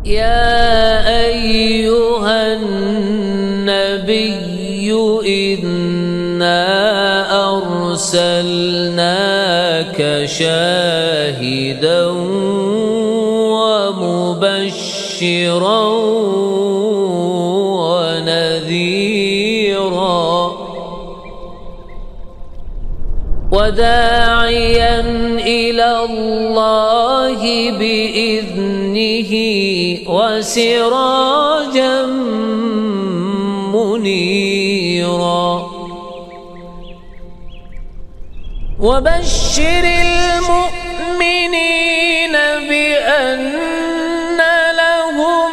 يا أيها النبي إنا أرسلناك شاهدا ومبشرا ونذيرا وداعيا إلى الله بإذنه وسراجا منيرا وبشر المؤمنين بأن لهم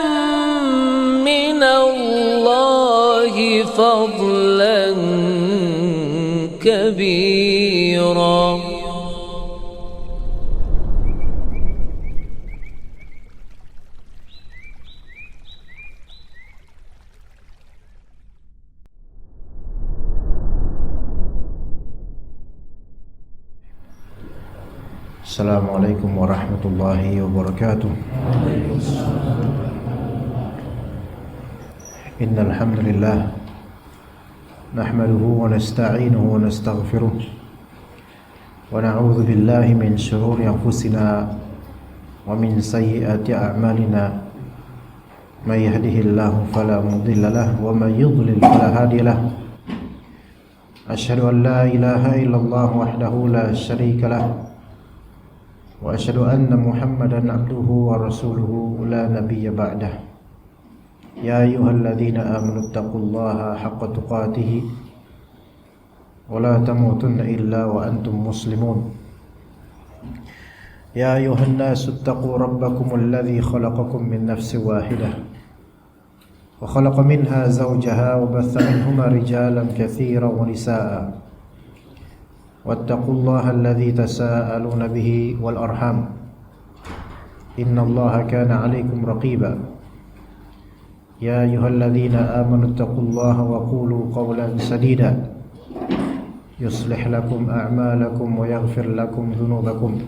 من الله فضلا كبيرا. Assalamualaikum warahmatullahi wabarakatuh. Innal hamdalillah nahmaduhu wa nasta'inuhu wa nastaghfiruh wa na'udzu billahi min shururi anfusina wa min sayyiati a'malina may yahdihillahu fala mudilla lahu wa may yudlil fala hadiya lahu. Asyhadu an la ilaha illallah wahdahu la syarika lahu wa asyhadu anna Muhammadan abduhu wa rasuluhu la nabiyya ba'dah. Ya ayyuhalladzina amanu taqullaha haqqa tuqatih wa la tamutunna illa wa antum muslimun. Ya ayyuhan nasu taqu rabbakumul ladzi khalaqakum min nafsin wahidah wa khalaqa minha zawjaha wa batha minhuma rijalan katsiran wa nisaa'a wattaqullaha alladzi tasaaluna bihi wal arham innallaha kana 'alaikum raqiba. Ya ayyuhalladzina amanu taqullaha wa qulu qawlan sadida yuslih lakum a'malakum wa yaghfir lakum dhunubakum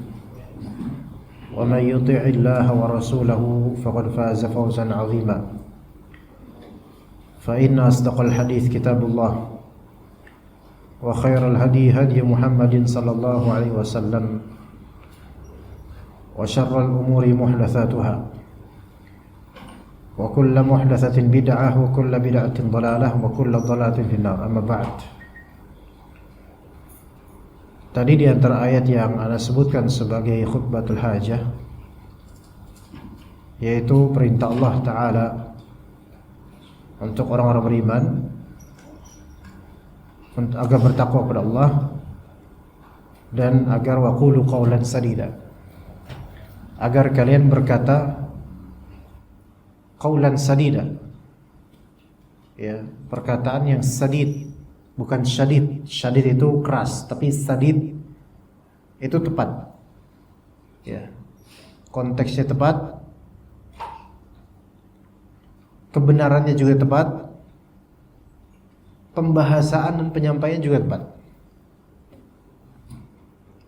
wa man yuti'illaha wa rasulahu faqad faza fawzan 'azima. Fa inna asdaqal hadits kitabullah wa khairal hadi hadi Muhammadin sallallahu alaihi wasallam wa syarral umuri muhdatsatuha wa kullu muhdatsatin bid'ah wa kullu bid'atin dhalalah wa kullu dhalalatin finnar. Amma ba'd. Tadi di antara ayat yang Ana sebutkan sebagai khutbatul hajah, yaitu perintah Allah Ta'ala untuk orang-orang beriman agar bertakwa kepada Allah dan agar waqulu qawlan sadida, agar kalian berkata qawlan sadida, ya, perkataan yang sadid, bukan syadid. Syadid itu keras, tapi sadid itu tepat, ya, konteksnya tepat, kebenarannya juga tepat, pembahasaan dan penyampaian juga tepat.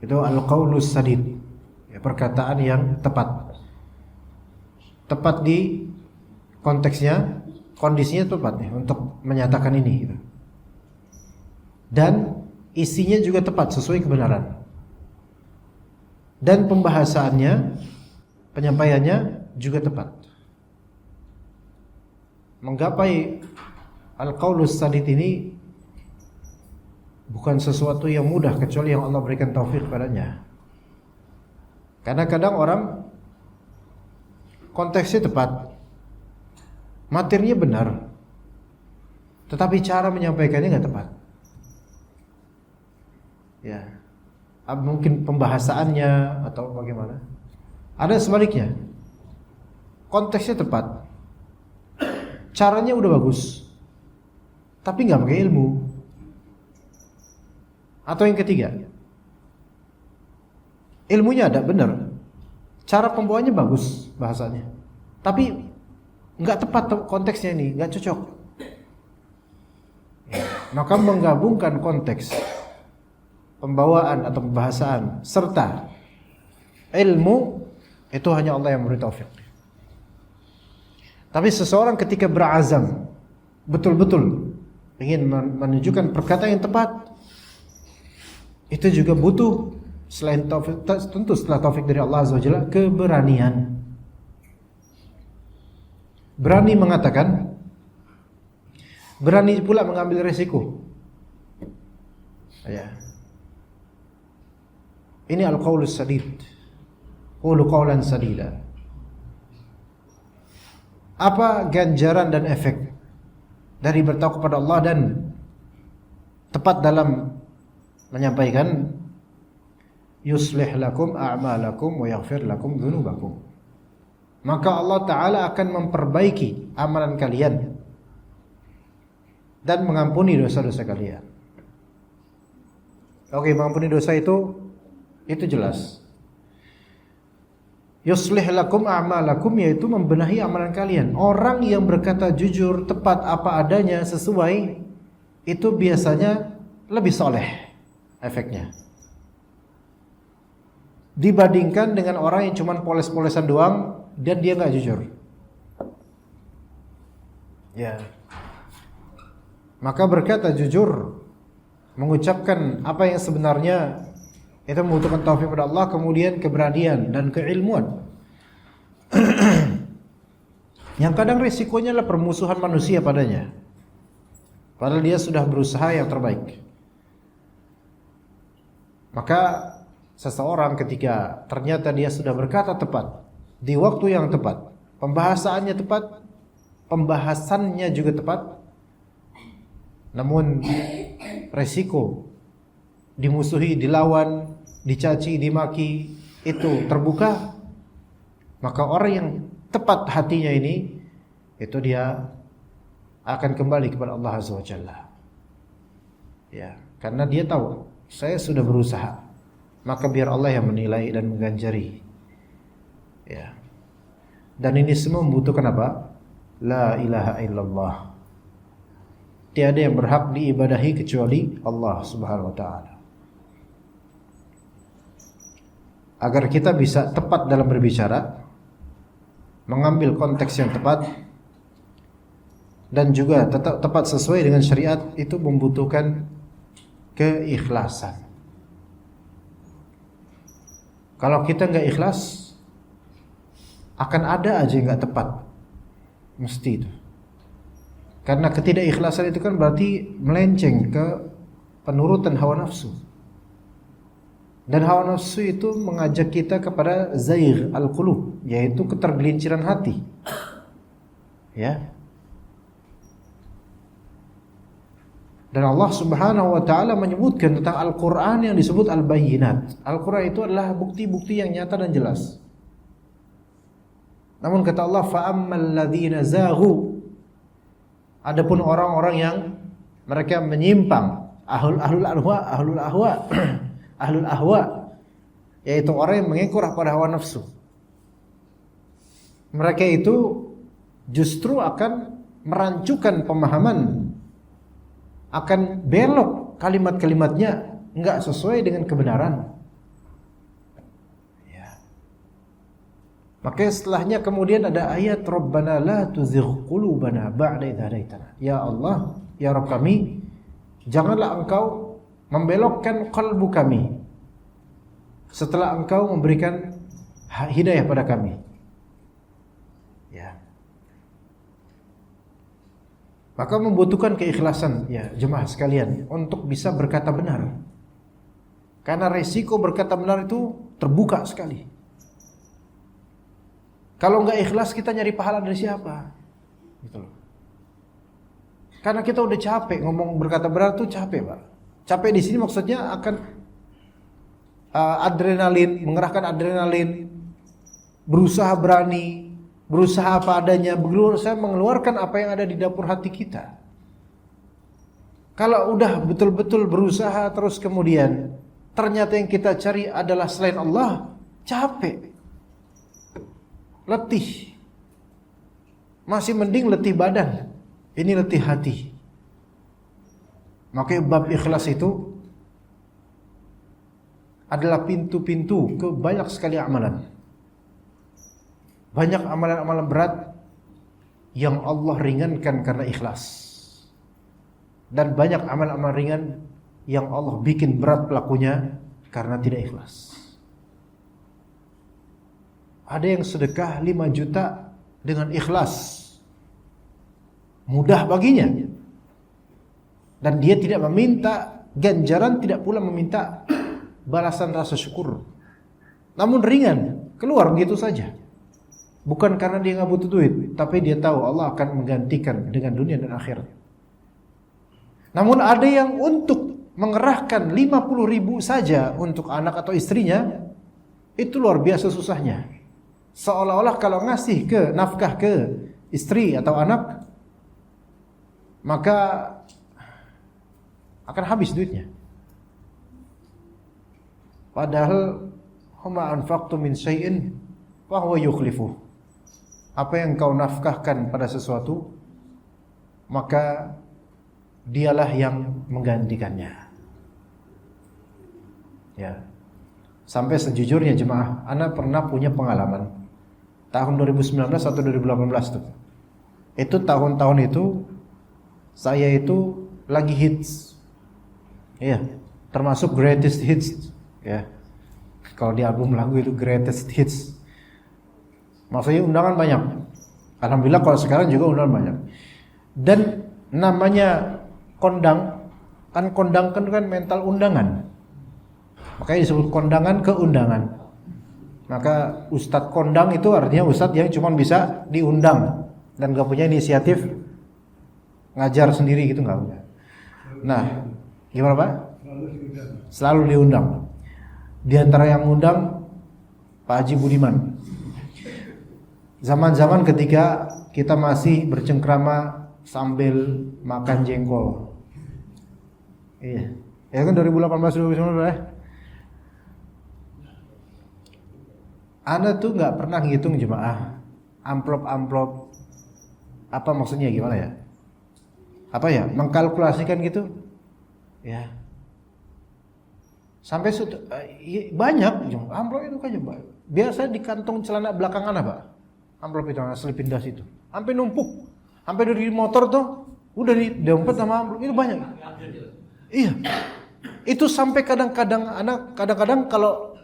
Itu al-qaulus sadid, ya, perkataan yang tepat. Tepat di konteksnya, kondisinya tepat nih untuk menyatakan ini gitu. Dan isinya juga tepat sesuai kebenaran. Dan pembahasaannya, penyampaiannya juga tepat. Menggapai al-qaulus sadid ini bukan sesuatu yang mudah kecuali yang Allah berikan taufik padanya. Karena kadang orang konteksnya tepat, materinya benar, tetapi cara menyampaikannya nggak tepat. Ya, mungkin pembahasaannya atau bagaimana. Ada sebaliknya, konteksnya tepat, caranya udah bagus, tapi nggak pakai ilmu. Atau yang ketiga, ilmunya ada benar, cara pembawaannya bagus bahasanya, tapi nggak tepat konteksnya, ini nggak cocok. Maka menggabungkan konteks pembawaan atau pembahasan serta ilmu itu hanya Allah yang memberi taufik. Tapi seseorang ketika berazam betul-betul ingin menunjukkan perkataan yang tepat, itu juga butuh selain taufik, tentu setelah taufik dari Allah Azza wa Jalla, keberanian. Berani mengatakan, berani pula mengambil resiko. Ya. Ini al-qaulus sadid. Qulu qawlan sadida. Apa ganjaran dan efek dari bertakwa kepada Allah dan tepat dalam menyampaikan, yuslih lakum a'malakum wa yaghfir lakum dzunubakum. Maka Allah Ta'ala akan memperbaiki amalan kalian dan mengampuni dosa-dosa kalian. Oke, mengampuni dosa itu jelas. Yuslih lakum a'malakum, yaitu membenahi amalan kalian. Orang yang berkata jujur, tepat apa adanya, sesuai, itu biasanya lebih soleh efeknya dibandingkan dengan orang yang cuma poles-polesan doang dan dia nggak jujur. Ya. Maka berkata jujur, mengucapkan apa yang sebenarnya, itu membutuhkan taufik kepada Allah, kemudian keberanian dan keilmuan. Yang kadang risikonya adalah permusuhan manusia padanya, padahal dia sudah berusaha yang terbaik. Maka seseorang ketika ternyata dia sudah berkata tepat di waktu yang tepat, pembahasannya tepat, pembahasannya juga tepat, namun resiko dimusuhi, dilawan, dicaci, dimaki itu terbuka, maka orang yang tepat hatinya ini, itu dia akan kembali kepada Allah Azza wa Jalla. Ya, karena dia tahu saya sudah berusaha, maka biar Allah yang menilai dan mengganjari. Ya. Dan ini semua membutuhkan apa? La ilaha illallah. Tiada yang berhak diibadahi kecuali Allah Subhanahu wa taala. Agar kita bisa tepat dalam berbicara, mengambil konteks yang tepat, dan juga tetap tepat sesuai dengan syariat, itu membutuhkan keikhlasan. Kalau kita nggak ikhlas, akan ada aja yang nggak tepat, mesti itu. Karena ketidakikhlasan itu kan berarti melenceng ke penurutan hawa nafsu. Dan hawa nafsu itu mengajak kita kepada zaigh al-qulub, yaitu ketergelinciran hati. Ya. Dan Allah Subhanahu wa taala menyebutkan tentang Al-Qur'an yang disebut Al-Bayyinat. Al-Qur'an itu adalah bukti-bukti yang nyata dan jelas. Namun kata Allah, fa'ammal ladzina zaghu, adapun orang-orang yang mereka menyimpang, ahlul ahwa, yaitu orang yang mengekor pada hawa nafsu. Mereka itu justru akan merancukan pemahaman, akan belok kalimat-kalimatnya, enggak sesuai dengan kebenaran. Ya. Maka setelahnya kemudian ada ayat, Rabbana la tuzigh qulubana ba'da idh hadaitana. Ya Allah, ya Rabb kami, janganlah engkau membelokkan kalbu kami setelah engkau memberikan hidayah pada kami. Ya. Maka membutuhkan keikhlasan, ya jemaah sekalian, untuk bisa berkata benar. Karena resiko berkata benar itu terbuka sekali. Kalau enggak ikhlas, kita nyari pahala dari siapa? Gitu loh. Karena kita udah capek ngomong berkata benar tuh capek, Pak. Capek di sini maksudnya akan adrenalin, mengerahkan adrenalin, berusaha berani, berusaha apa adanya, berusaha mengeluarkan apa yang ada di dapur hati kita. Kalau udah betul-betul berusaha terus kemudian ternyata yang kita cari adalah selain Allah, capek, letih. Masih mending letih badan, ini letih hati. Maka bab ikhlas itu adalah pintu-pintu ke banyak sekali amalan. Banyak amalan-amalan berat yang Allah ringankan karena ikhlas. Dan banyak amal-amal ringan yang Allah bikin berat pelakunya karena tidak ikhlas. Ada yang sedekah 5 juta dengan ikhlas, mudah baginya, dan dia tidak meminta ganjaran, tidak pula meminta balasan rasa syukur, namun ringan, keluar begitu saja. Bukan karena dia nggak butuh duit, tapi dia tahu Allah akan menggantikan dengan dunia dan akhirat. Namun ada yang untuk mengerahkan 50.000 saja untuk anak atau istrinya, itu luar biasa susahnya. Seolah-olah kalau ngasih ke nafkah ke istri atau anak, maka akan habis duitnya. Padahal huma anfaqtu min syai'in fa huwa yukhlifuh. Apa yang kau nafkahkan pada sesuatu, maka dialah yang menggantikannya. Ya. Sampai sejujurnya jemaah, ana pernah punya pengalaman tahun 2019 atau 2018 tuh. Itu tahun-tahun itu saya itu lagi hits. Iya, termasuk greatest hits, ya. Kalau di album lagu itu greatest hits. Maksudnya undangan banyak. Alhamdulillah kalau sekarang juga undangan banyak. Dan namanya kondang, kan mental undangan. Makanya disebut kondangan ke undangan. Maka ustadz kondang itu artinya ustadz yang cuma bisa diundang dan gak punya inisiatif ngajar sendiri gitu, gak punya. Nah, gimana Pak? Selalu diundang. Di antara yang undang Pak Haji Budiman. Zaman-zaman ketika kita masih bercengkrama sambil makan jengkol. Iya. Ya kan 2018-2019 ya. Anda tuh nggak pernah ngitung jemaah amplop-amplop, apa maksudnya gimana ya? Apa ya? Mengkalkulasikan gitu, ya. Sampai banyak amplop itu kan coba. Biasa di kantong celana belakang Anda, Pak. Amplop itu selipin das itu, sampai numpuk, sampai dari motor tuh udah didompet sama amplop itu banyak. Iya. Itu sampai kadang-kadang kalau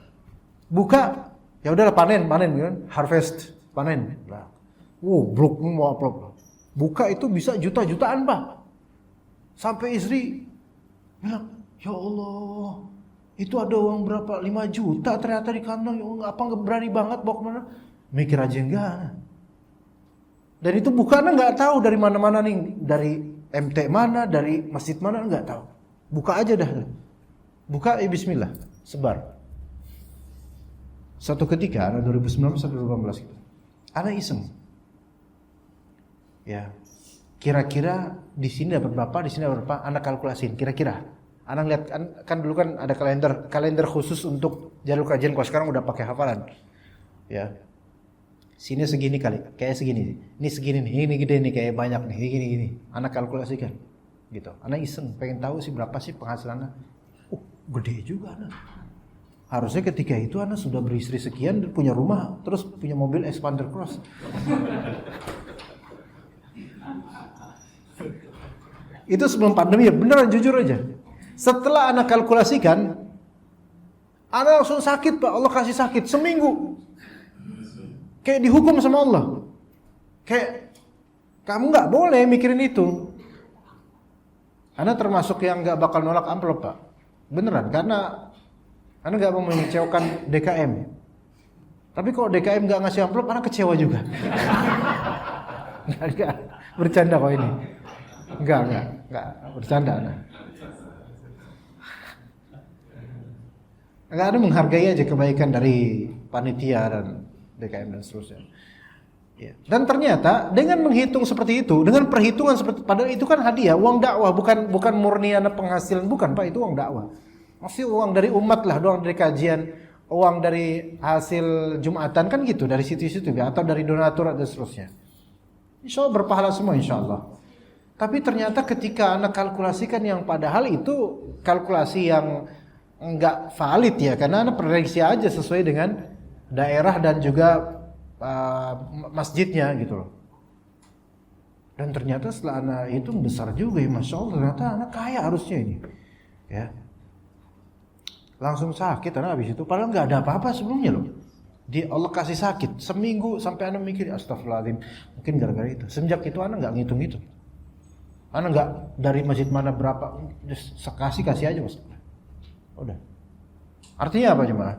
buka ya udahlah panen kan, harvest, panen. Lah. Blok mau amplop. Buka itu bisa juta-jutaan, Pak. Sampai istri bilang, "Ya Allah, itu ada uang berapa? 5 juta ternyata di kantong. Ya Allah, apa enggak berani banget bawa kemana?" Mikir aja enggak. Dan itu bukannya enggak tahu dari mana-mana nih, dari MT mana, dari masjid mana enggak tahu. Buka aja dah. Buka bismillah, sebar. Suatu ketika, 2019 atau 2018 gitu. Ana iseng. Ya. Kira-kira di sini dapat berapa, di sini dapat berapa, ana kalkulasiin kira-kira. Ana lihat kan dulu kan ada kalender khusus untuk jalur kajian, kalau sekarang udah pakai hafalan. Ya. Sini segini kali, kayak segini. Ini segini nih, ini gede nih, kayak banyak nih, gini. Ana kalkulasikan. Gitu. Ana iseng, pengen tahu sih berapa sih penghasilannya. Gede juga Ana. Harusnya ketika itu Ana sudah beristri sekian, punya rumah, terus punya mobil Expander Cross. Itu sebelum pandemi ya, beneran jujur aja. Setelah Ana kalkulasikan, Ana langsung sakit Pak, Allah kasih sakit seminggu. Kayak dihukum sama Allah. Kayak kamu nggak boleh mikirin itu. Ana termasuk yang nggak bakal nolak amplop Pak, beneran, karena Ana nggak mau mengecewakan DKM. Tapi kalau DKM nggak ngasih amplop, Ana kecewa juga. Nggak bercanda kok ini. Enggak bercanda Ana. Enggak, Ana menghargai aja kebaikan dari panitia dan DKM dan seterusnya. Ya. Dan ternyata dengan menghitung seperti itu, dengan perhitungan seperti, padahal itu kan hadiah, uang dakwah, bukan murni Ana penghasilan, bukan Pak, itu uang dakwah. Maksudnya uang dari umat lah, uang dari kajian, uang dari hasil Jumatan kan gitu, dari situ-situ ya, atau dari donatur dan seterusnya. Insya Allah berpahala semua insya Allah. Tapi ternyata ketika Anda kalkulasikan yang padahal itu kalkulasi yang enggak valid ya, karena Anda prediksi aja sesuai dengan daerah dan juga masjidnya gitu loh. Dan ternyata setelah anak itu besar juga ya, Masya Allah, ternyata anak kaya harusnya ini. Ya. Langsung sakit anak habis itu, padahal nggak ada apa-apa sebelumnya loh. Allah kasih sakit seminggu sampai anak mikir astagfirullahaladzim, mungkin gara-gara itu. Semenjak itu anak nggak ngitung itu. Anak nggak dari masjid mana berapa, kasih aja mas. Udah. Artinya apa jemaah?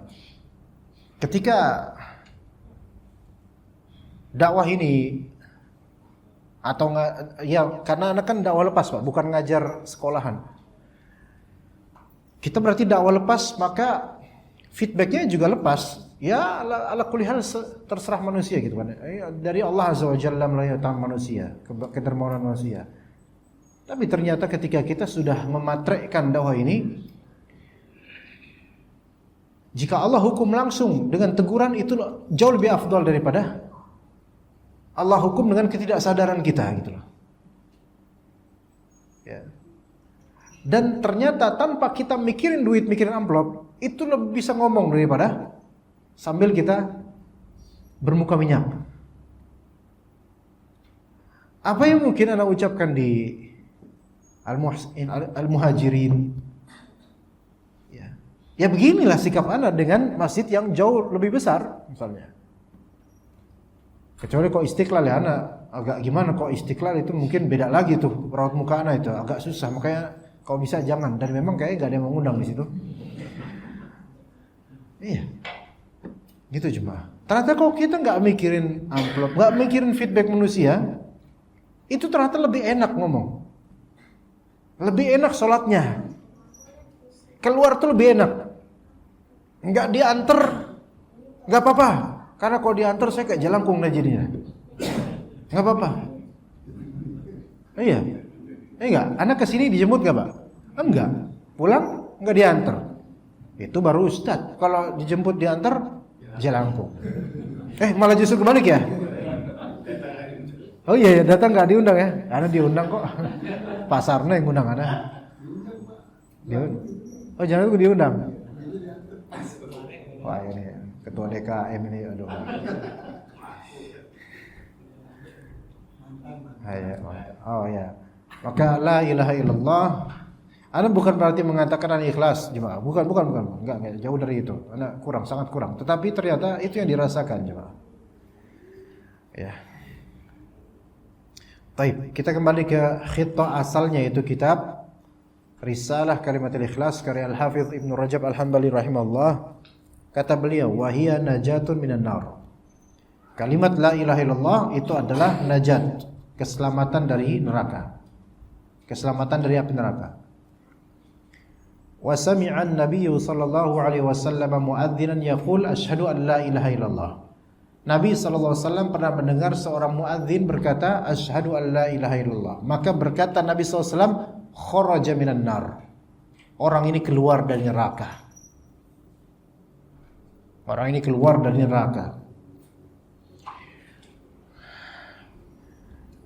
Ketika dakwah ini atau nggak, ya karena anak kan dakwah lepas Pak, bukan ngajar sekolahan. Kita berarti dakwah lepas, maka feedbacknya juga lepas. Ya ala kulli hal terserah manusia gitu kan. Dari Allah Azza wa Jalla melalui manusia, kedermawanan manusia. Tapi ternyata ketika kita sudah mematrekkan dakwah ini, jika Allah hukum langsung dengan teguran, itu jauh lebih afdal daripada Allah hukum dengan ketidaksadaran kita gitu loh. Ya. Dan ternyata tanpa kita mikirin duit, mikirin amplop, itu lebih bisa ngomong daripada sambil kita bermuka minyak. Apa yang mungkin anak ucapkan di Al-Muhajirin? Ya beginilah sikap anak dengan masjid yang jauh lebih besar misalnya. Kecuali kok Istiqlal ya anak agak gimana, kok Istiqlal itu mungkin beda lagi tuh raut muka anak itu agak susah, makanya kalau bisa jangan. Dan memang kayaknya gak ada yang mengundang di situ. Iya. Gitu cuma. Ternyata kalau kita nggak mikirin amplop, nggak mikirin feedback manusia, itu ternyata lebih enak ngomong, lebih enak sholatnya, keluar tuh lebih enak, nggak diantar, nggak apa-apa, karena kalau diantar saya kayak jelangkung lah jadinya, nggak apa-apa. Iya, enggak, anak kesini dijemput nggak Pak? Enggak, pulang nggak diantar, itu baru ustad. Kalau dijemput diantar jelangkung. Malah justru kebalik ya? Oh iya, datang nggak diundang ya? Anak diundang kok. Pasarnya yang ngundang anak. Oh jangan aku diundang. Wah ini ketua DKM ini, aduh. Oh ya. Maka la ilaha illallah. Anda bukan berarti mengatakan Anda ikhlas jemaah. Bukan. Enggak, jauh dari itu. Anda kurang, sangat kurang. Tetapi ternyata itu yang dirasakan jemaah. Ya. Baik, kita kembali ke khittah asalnya, yaitu kitab Risalah Kalimatul Ikhlas karya Al-Hafidz Ibnu Rajab Al-Hambali rahimahullah. Kata beliau, wa hiya najatun minan nar. Kalimat la ilaha illallah itu adalah najat, keselamatan dari neraka. Keselamatan dari api neraka. Wa sami'a an-nabiy sallallahu alaihi wasallam muadzinan yaqul asyhadu an la ilaha illallah. Nabi sallallahu alaihi wasallam pernah mendengar seorang muadzin berkata asyhadu an la ilaha illallah. Maka berkata Nabi sallallahu alaihi wasallam, kharaja minan nar. Orang ini keluar dari neraka. Orang ini keluar dari neraka.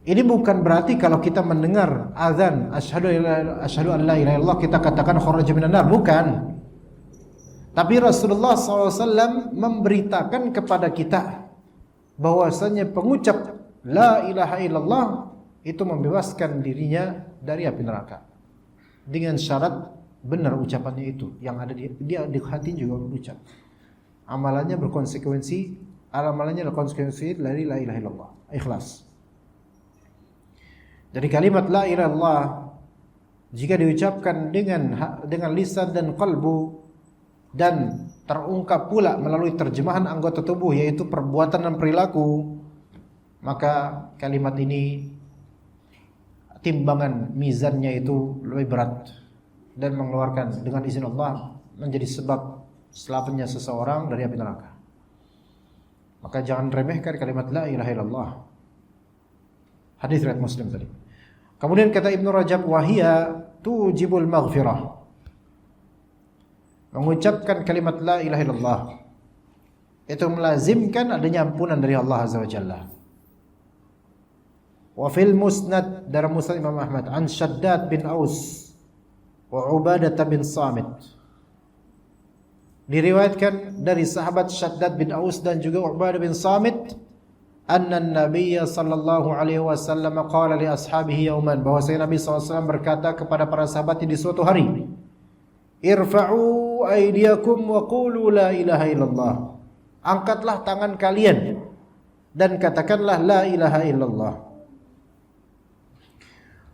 Ini bukan berarti kalau kita mendengar azan asyhadu an la ilaha illallah kita katakan kharaja minan nar, bukan. Tapi Rasulullah SAW memberitakan kepada kita bahwasanya pengucap la ilaha illallah itu membebaskan dirinya dari api neraka. Dengan syarat benar ucapannya itu, yang ada dia di hati juga berucap. Amalannya berkonsekuensi, amalannya berkonsekuensi dari la ilaha illallah, ikhlas. Jadi kalimat la ilaha illallah jika diucapkan dengan lisan dan qalbu dan terungkap pula melalui terjemahan anggota tubuh yaitu perbuatan dan perilaku, maka kalimat ini timbangan mizannya itu lebih berat dan mengeluarkan dengan izin Allah menjadi sebab selamatnya seseorang dari api neraka. Maka jangan remehkan kalimat la ilaha illallah. Hadis riwayat Muslim tadi. Kemudian kata Ibnu Rajab, wahia tujibul maghfirah. Mengucapkan kalimat la ilaha illallah itu melazimkan adanya ampunan dari Allah Azza wa Jalla. Wa fil musnad dari musnad Imam Ahmad an Shaddad bin Aus wa Ubadah bin Samit. Diriwayatkan dari sahabat Shaddad bin Aus dan juga Ubadah bin Samit anna an-nabiy sallallahu alaihi wasallam qala li ashabihi yawman, bahwasanya Nabi SAW berkata kepada para sahabatnya di suatu hari, irfa'u aydiyakum wa qulu la ilaha illallah, angkatlah tangan kalian dan katakanlah la ilaha illallah.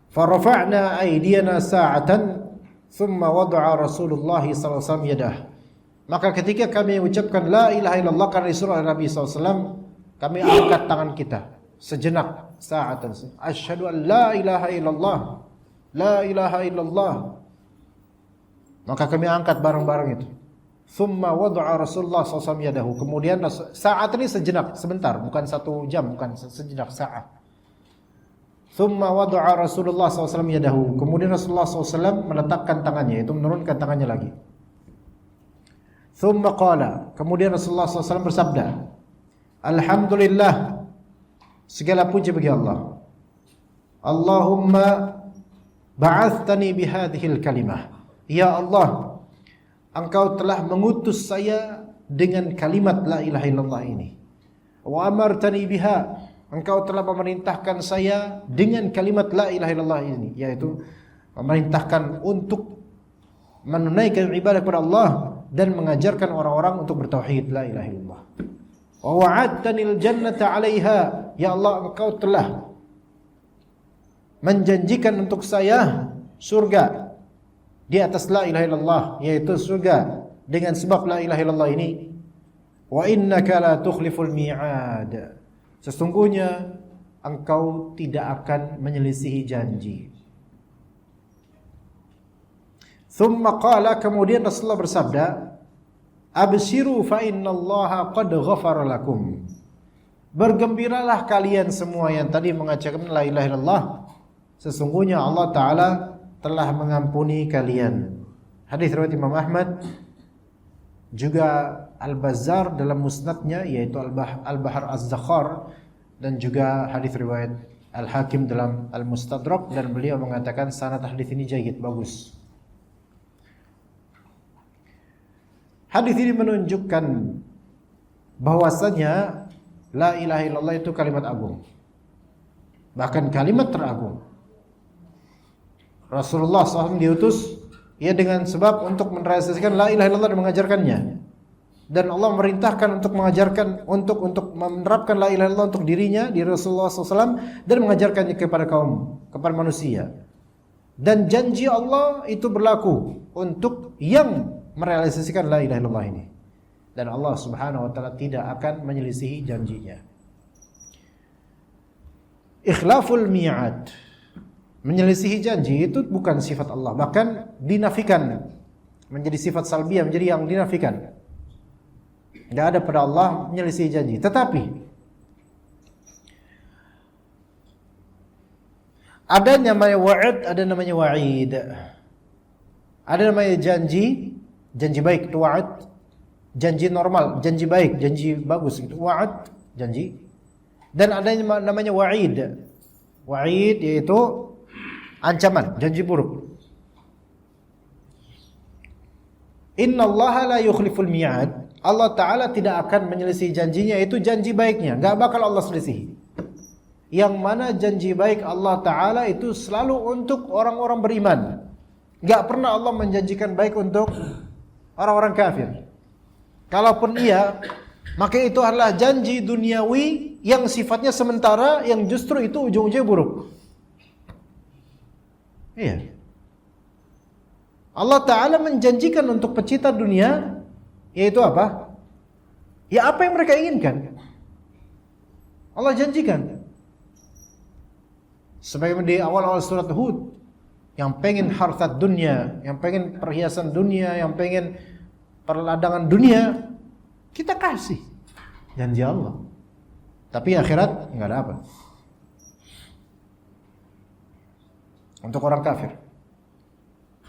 Farafa'na aydiyana sa'atan thumma wada'a Rasulullah sallallahu alaihi wasallam yadah. Maka ketika kami mengucapkan la ilaha illallah karena disuruh oleh Nabi SAW, kami angkat tangan kita sejenak, sa'atan. Asyhadu an la ilaha illallah, la ilaha illallah. Maka kami angkat bareng-bareng itu. Thumma wada'a Rasulullah SAW yadahu. Kemudian saat ini sejenak, sebentar, bukan 1 jam, bukan sejenak, saat. Thumma wada'a Rasulullah SAW yadahu. Kemudian Rasulullah SAW meletakkan tangannya, itu menurunkan tangannya lagi. Thumma qala, kemudian Rasulullah SAW bersabda, alhamdulillah, segala puji bagi Allah. Allahumma ba'athani bihadhil kalimah. Ya Allah, Engkau telah mengutus saya dengan kalimat la ilaha illallah ini. Wa amartani biha, Engkau telah memerintahkan saya dengan kalimat la ilaha illallah ini, yaitu memerintahkan untuk menunaikan ibadah kepada Allah dan mengajarkan orang-orang untuk bertauhid la ilaha illallah. Wa wa'adtanil jannata 'alaiha, ya Allah, Engkau telah menjanjikan untuk saya surga di atas la ilaha illallah, yaitu surga dengan sebab la ilaha illallah ini. Wa innaka la tukhliful mi'ad, sesungguhnya engkau tidak akan menyelisihi janji. Thumma qala, kemudian Rasulullah bersabda, abshiru fa innallaha qad ghafara lakum. Bergembiralah kalian semua yang tadi mengucapkan la ilaha illallah, sesungguhnya Allah Ta'ala telah mengampuni kalian. Hadis riwayat Imam Ahmad, juga Al-Bazzar dalam musnadnya, yaitu Al-Bahar Az-Zakhar, dan juga hadis riwayat Al-Hakim dalam Al-Mustadrak, dan beliau mengatakan sanad hadis ini jayyid, bagus. Hadis ini menunjukkan bahwasanya la ilaha illallah itu kalimat agung, bahkan kalimat teragung. Rasulullah SAW diutus ya dengan sebab untuk merealisasikan la ilaha illallah dan mengajarkannya. Dan Allah merintahkan untuk mengajarkan, untuk menerapkan la ilaha illallah untuk dirinya, di Rasulullah SAW, dan mengajarkannya kepada manusia. Dan janji Allah itu berlaku untuk yang merealisasikan la ilaha illallah ini. Dan Allah Subhanahu wa taala tidak akan menyelisihi janjinya. Ikhlaful mi'ad, menyelisihi janji, itu bukan sifat Allah, bahkan dinafikan, menjadi sifat salbiyah, menjadi yang dinafikan. Tidak ada pada Allah menyelisihi janji. Tetapi ada namanya wa'id, ada namanya wa'id. Ada namanya janji, janji baik itu wa'id, janji normal, janji baik, janji bagus itu wa'id, janji. Dan ada namanya wa'id. Wa'id yaitu ancaman, janji buruk. Innallaha la yukhliful mi'ad. Allah Ta'ala tidak akan menyelisihi janjinya, itu janji baiknya, gak bakal Allah selisihi. Yang mana janji baik Allah Ta'ala itu selalu untuk orang-orang beriman. Gak pernah Allah menjanjikan baik untuk orang-orang kafir. Kalaupun iya, maka itu adalah janji duniawi yang sifatnya sementara, yang justru itu ujung-ujungnya buruk. Iya. Allah Ta'ala menjanjikan untuk pecinta dunia, yaitu apa? Ya apa yang mereka inginkan, Allah janjikan. Sebagaimana di awal-awal surat Hud, yang pengen harta dunia, yang pengen perhiasan dunia, yang pengen perladangan dunia, kita kasih, janji Allah. Tapi akhirat nggak ada apa. Untuk orang kafir,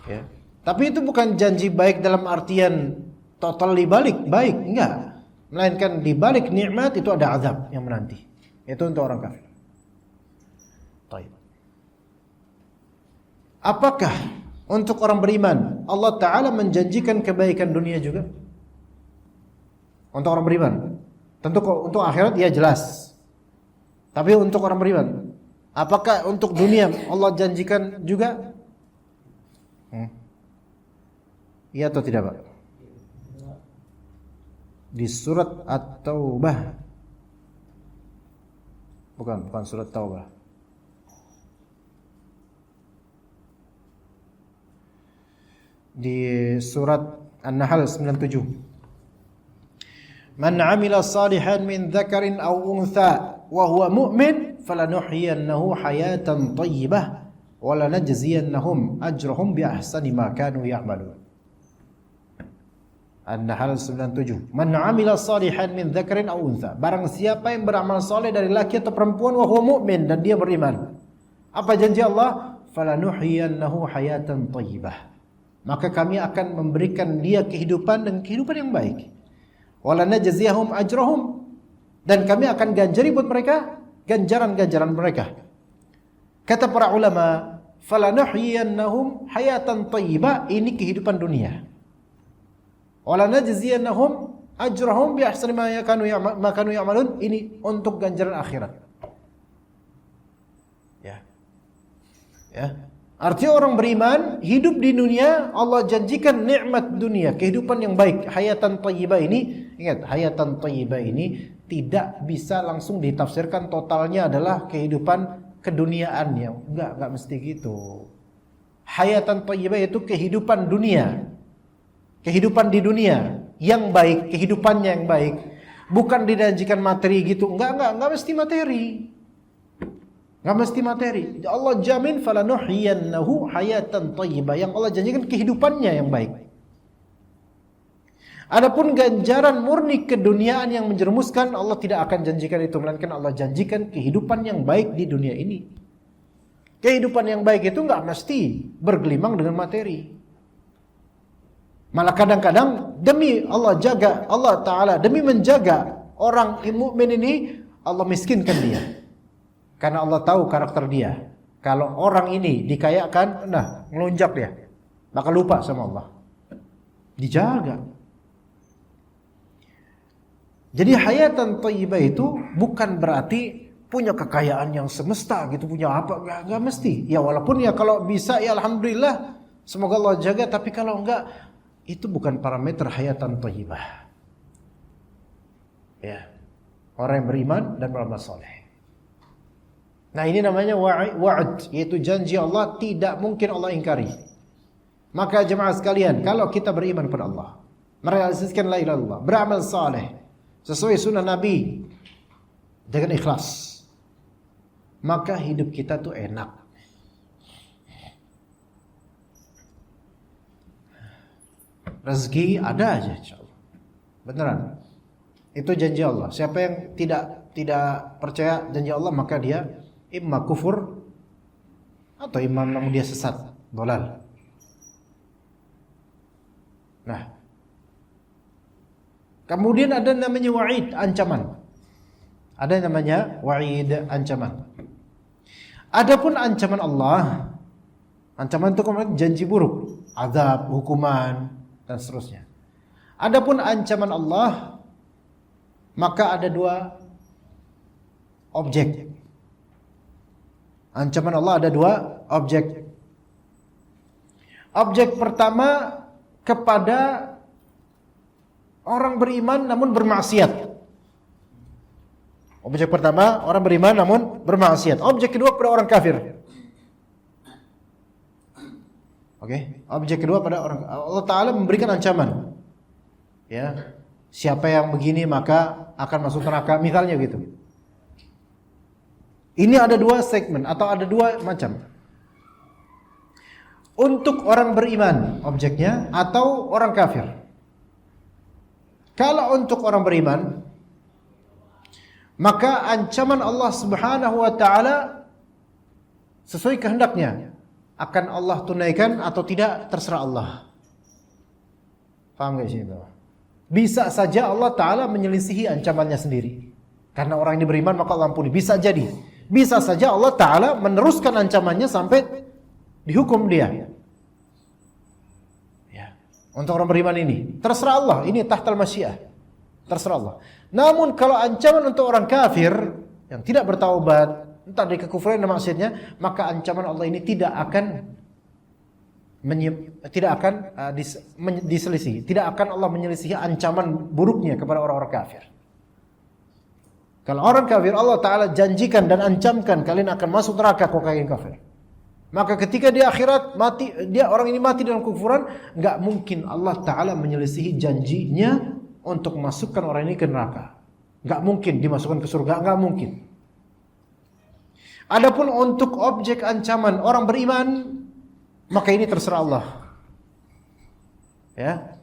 ya. Tapi itu bukan janji baik dalam artian total dibalik baik, enggak. Melainkan dibalik nikmat itu ada azab yang menanti. Itu untuk orang kafir. Baik. Apakah untuk orang beriman Allah Ta'ala menjanjikan kebaikan dunia juga? Untuk orang beriman. Tentu untuk akhirat ya jelas. Tapi untuk orang beriman, apakah untuk dunia Allah janjikan juga? Iya atau tidak, Pak? Di surat At-Taubah. Bukan surat Taubah. Di surat An-Nahl 97. Man 'amila salihan min dzakarin aw untha wa huwa mu'min falanuhyiyannahu hayatan thayyibah wa lanajziyannahum ajrahum bi ahsani ma kanu ya'malun. An-Nahl 97. Man 'amila salihan min dzakarin aw untha. Barang siapa yang beramal saleh dari laki atau perempuan wa huwa mu'min dan dia beriman. Apa janji Allah? Falanuhyiyannahu hayatan thayyibah. Maka kami akan memberikan dia kehidupan dan kehidupan yang baik. Wala najziyahum ajrahum, dan kami akan ganjari buat mereka ganjaran-ganjaran mereka. Kata para ulama, falanuhyiyannahum hayatan thayyibah, ini kehidupan dunia. Wala najziyannahum ajrahum bi ahsani ma kanu ya'malun, ini untuk ganjaran akhirat. Ya. Artinya orang beriman hidup di dunia, Allah janjikan nikmat dunia, kehidupan yang baik, hayatan thayyibah ini. Ingat, hayatan thayyibah ini tidak bisa langsung ditafsirkan totalnya adalah kehidupan keduniaan yang enggak mesti gitu. Hayatan thayyibah itu kehidupan dunia. Kehidupan di dunia yang baik, kehidupannya yang baik. Bukan dijanjikan materi gitu. Enggak mesti materi. Enggak mesti materi. Allah jamin falanuhyiyannahu hayatan thayyibah. Yang Allah janjikan kehidupannya yang baik. Adapun ganjaran murni keduniaan yang menjerumuskan, Allah tidak akan janjikan itu, melainkan Allah janjikan kehidupan yang baik di dunia ini. Kehidupan yang baik itu enggak mesti bergelimang dengan materi. Malah kadang-kadang demi Allah Ta'ala demi menjaga orang mukmin ini, Allah miskinkan dia. Karena Allah tahu karakter dia. Kalau orang ini dikayakan, ngelunjak dia. Maka lupa sama Allah. Dijaga. Jadi hayatan thayyibah itu bukan berarti punya kekayaan yang semesta gitu, punya apa, enggak mesti. Ya walaupun ya kalau bisa ya alhamdulillah, semoga Allah jaga, tapi kalau enggak, itu bukan parameter hayatan thayyibah. Ya. Orang yang beriman dan beramal saleh. Nah, ini namanya wa'ad, yaitu janji Allah tidak mungkin Allah ingkari. Maka jemaah sekalian, kalau kita beriman kepada Allah, merealisasikan la ilaha illallah, beramal saleh sesuai sunnah Nabi dengan ikhlas, maka hidup kita tuh enak. Rezeki ada aja insyaallah. Beneran. Itu janji Allah. Siapa yang tidak percaya janji Allah, maka dia imma kufur atau imma dia sesat, dolal. Nah, kemudian ada namanya wa'id, ancaman. Ada namanya wa'id, ancaman. Adapun ancaman Allah, ancaman itu kemudian janji buruk, azab, hukuman, dan seterusnya. Adapun ancaman Allah, maka ada dua objek. Ancaman Allah ada dua objek. Objek pertama kepada orang beriman namun bermaksiat. Objek pertama orang beriman namun bermaksiat. Objek kedua pada orang kafir. Oke, objek kedua pada orang, Allah Ta'ala memberikan ancaman. Ya, siapa yang begini maka akan masuk neraka, misalnya gitu. Ini ada dua segmen atau ada dua macam. Untuk orang beriman objeknya atau orang kafir. Kalau untuk orang beriman, maka ancaman Allah Subhanahu wa taala sesuai kehendaknya. Akan Allah tunaikan atau tidak terserah Allah. Paham enggak sih, Bapak? Bisa saja Allah Ta'ala menyelisihi ancamannya sendiri. Karena orang ini beriman maka Allah ampuni. Bisa jadi. Bisa saja Allah Ta'ala meneruskan ancamannya sampai dihukum dia. Ya. Untuk orang beriman ini, terserah Allah. Ini tahtal masyiah. Terserah Allah. Namun kalau ancaman untuk orang kafir, yang tidak bertaubat, entah dari kekufuran dan maksiatnya, maka ancaman Allah ini tidak akan diselisih. Tidak akan Allah menyelisihi ancaman buruknya kepada orang-orang kafir. Kalau orang kafir, Allah Ta'ala janjikan dan ancamkan kalian akan masuk neraka kalau kalian kafir. Maka ketika di akhirat mati, orang ini mati dalam kekufuran, enggak mungkin Allah Ta'ala menyelisihi janjinya untuk masukkan orang ini ke neraka. Enggak mungkin dimasukkan ke surga, enggak mungkin. Adapun untuk objek ancaman orang beriman, maka ini terserah Allah. Ya,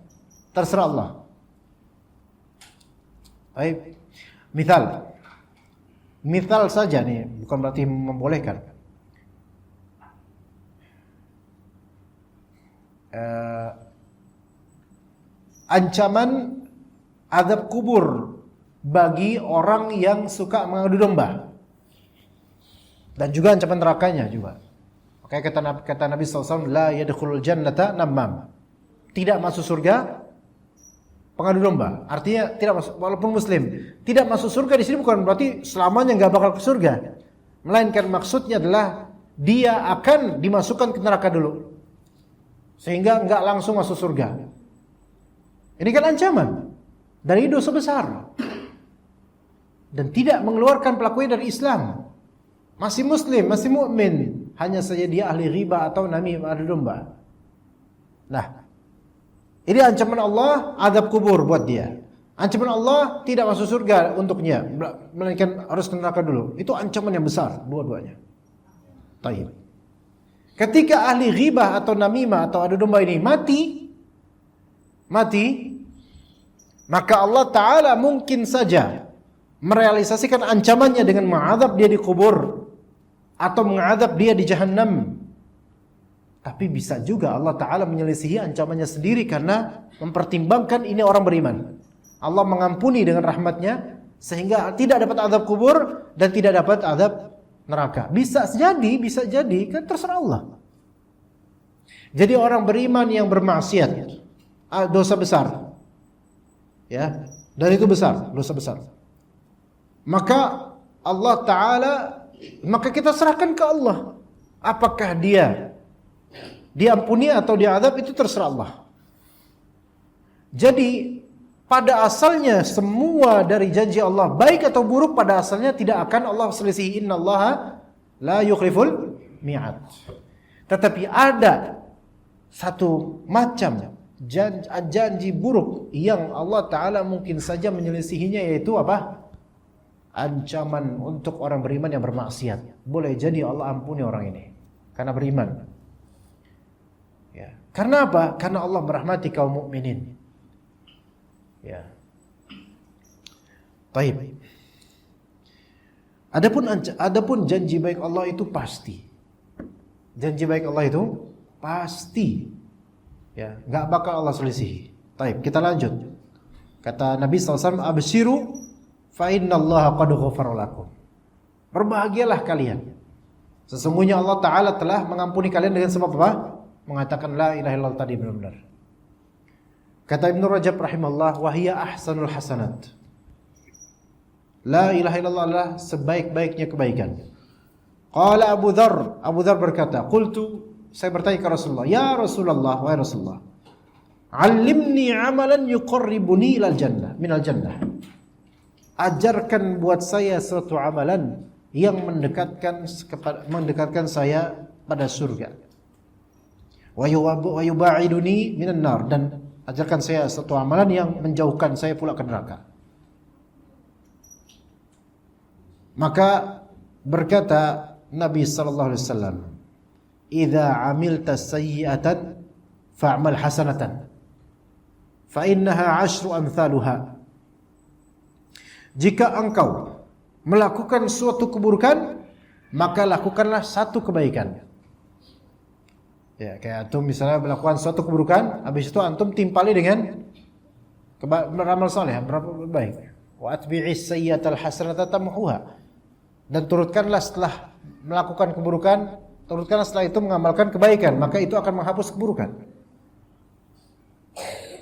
terserah Allah. Baik. Misal saja nih, bukan berarti membolehkan. Ancaman azab kubur bagi orang yang suka mengadu domba, dan juga ancaman nerakanya juga. Makanya kata Nabi SAW, la yadkhulul jannata namam, tidak masuk surga pengadu domba. Artinya tidak masuk, walaupun muslim, tidak masuk surga di sini bukan berarti selamanya nggak bakal ke surga, melainkan maksudnya adalah dia akan dimasukkan ke neraka dulu, sehingga nggak langsung masuk surga. Ini kan ancaman dari dosa besar dan tidak mengeluarkan pelakunya dari Islam. Masih muslim, masih mukmin, hanya saja dia ahli riba atau namimah, adu domba. Nah, ini ancaman Allah, azab kubur buat dia. Ancaman Allah tidak masuk surga untuknya, melainkan harus ke neraka dulu. Itu ancaman yang besar dua-duanya. Taib. Ketika ahli ghibah atau namimah atau adu domba ini mati, maka Allah Ta'ala mungkin saja merealisasikan ancamannya dengan mengadab dia di kubur atau mengadab dia di jahannam. Tapi bisa juga Allah Ta'ala menyelisihi ancamannya sendiri karena mempertimbangkan ini orang beriman. Allah mengampuni dengan rahmatnya sehingga tidak dapat azab kubur dan tidak dapat azab neraka. Bisa jadi, kan terserah Allah. Jadi orang beriman yang bermaksiat, dosa besar, ya, dan itu besar, dosa besar. Maka Allah Ta'ala, maka kita serahkan ke Allah. Apakah dia diampuni atau diazab, itu terserah Allah. Jadi pada asalnya semua dari janji Allah, baik atau buruk, pada asalnya tidak akan Allah selisihi. Innallaha la yukhliful mi'ad. Tetapi ada satu macam janji buruk yang Allah Ta'ala mungkin saja menyelisihinya, yaitu apa? Ancaman untuk orang beriman yang bermaksiat. Boleh jadi Allah ampuni orang ini karena beriman. Ya. Karena apa? Karena Allah merahmati kaum mukminin. Ya. Baik. Adapun janji baik Allah itu pasti. Janji baik Allah itu pasti. Ya, enggak bakal Allah selisihi. Baik, kita lanjut. Kata Nabi SAW, absyiru fa innallaha qad ghafara lakum. Berbahagialah kalian. Sesungguhnya Allah Ta'ala telah mengampuni kalian dengan sebab apa? Mengatakan la ilaha illallah tadi benar-benar. Kata Ibnu Rajab rahimahullah, wahiyya ahsanul hasanat. La ilaha illallah adalah sebaik-baiknya kebaikan. Qala Abu Dzar berkata, qultu, saya bertanya ke Rasulullah, ya Rasulullah, wahai Rasulullah, allimni amalan yuqarribuni ilal jannah, minal jannah. Ajarkan buat saya suatu amalan yang mendekatkan saya pada surga. Wa yubaiduni minan nar, dan ajarkan saya suatu amalan yang menjauhkan saya pula ke neraka. Maka berkata Nabi sallallahu alaihi wasallam, "Idza 'amilta sayyi'atan fa'mal hasanatan, fa innaha 'ashru amthaluha." Jika engkau melakukan suatu keburukan, maka lakukanlah satu kebaikan. Ya, kayak antum misalnya melakukan suatu keburukan, habis itu antum timpali dengan beramal saleh, beramal baik. Wa atbi'is sayyi'atal hasanata tamhuha. Dan turutkanlah setelah melakukan keburukan, turutkanlah setelah itu mengamalkan kebaikan, maka itu akan menghapus keburukan.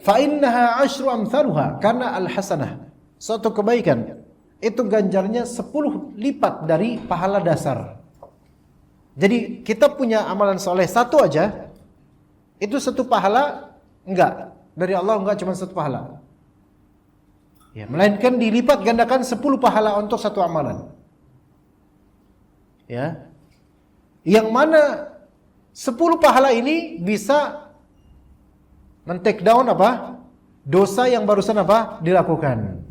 Fa innaha 'ashru amthaluha, karena al-hasanah, suatu kebaikan, itu ganjarnya 10 lipat dari pahala dasar. Jadi kita punya amalan soleh satu aja, itu satu pahala enggak. Dari Allah enggak cuma satu pahala. Ya, melainkan dilipat gandakan 10 pahala untuk satu amalan. Ya. Yang mana 10 pahala ini bisa men-take down apa? Dosa yang barusan apa? Dilakukan.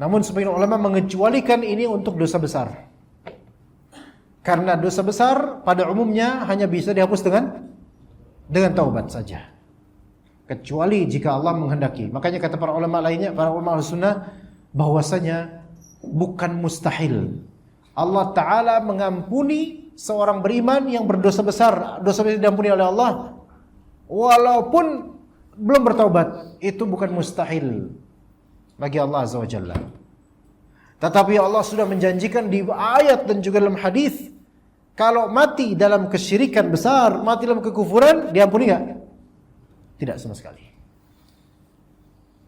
Namun sebagian ulama mengecualikan ini untuk dosa besar. Karena dosa besar pada umumnya hanya bisa dihapus dengan taubat saja. Kecuali jika Allah menghendaki. Makanya kata para ulama lainnya, para ulama sunnah, bahwasanya bukan mustahil Allah Ta'ala mengampuni seorang beriman yang berdosa besar. Dosa besar diampuni oleh Allah walaupun belum bertaubat. Itu bukan mustahil bagi Allah Azza wa Jalla. Tetapi Allah sudah menjanjikan di ayat dan juga dalam hadis, kalau mati dalam kesyirikan besar, mati dalam kekufuran, diampuni enggak? Tidak sama sekali.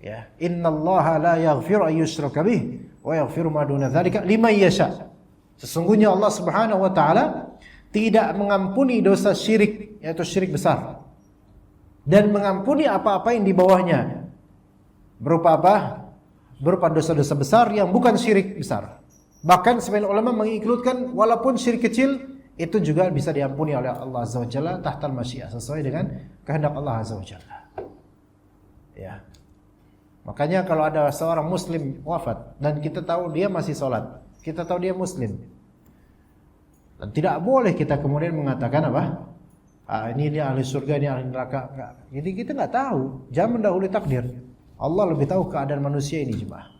Ya, innallaha la yaghfiru an yushraka bih wa yaghfiru ma duna dzalika liman yasha. Sesungguhnya Allah Subhanahu wa taala tidak mengampuni dosa syirik, yaitu syirik besar, dan mengampuni apa-apa yang di bawahnya. Berupa apa? Berupa dosa-dosa besar yang bukan syirik besar. Bahkan sebagian ulama mengikrutkan walaupun syirik kecil itu juga bisa diampuni oleh Allah Azza wa Jalla tahtal masyiah, sesuai dengan kehendak Allah Azza wa Jalla. Ya. Makanya kalau ada seorang muslim wafat dan kita tahu dia masih sholat, kita tahu dia muslim, dan tidak boleh kita kemudian mengatakan apa? Ini dia ahli surga, ini ahli neraka. Enggak. Jadi kita nggak tahu, jangan mendahului takdir. Allah lebih tahu keadaan manusia ini jemaah.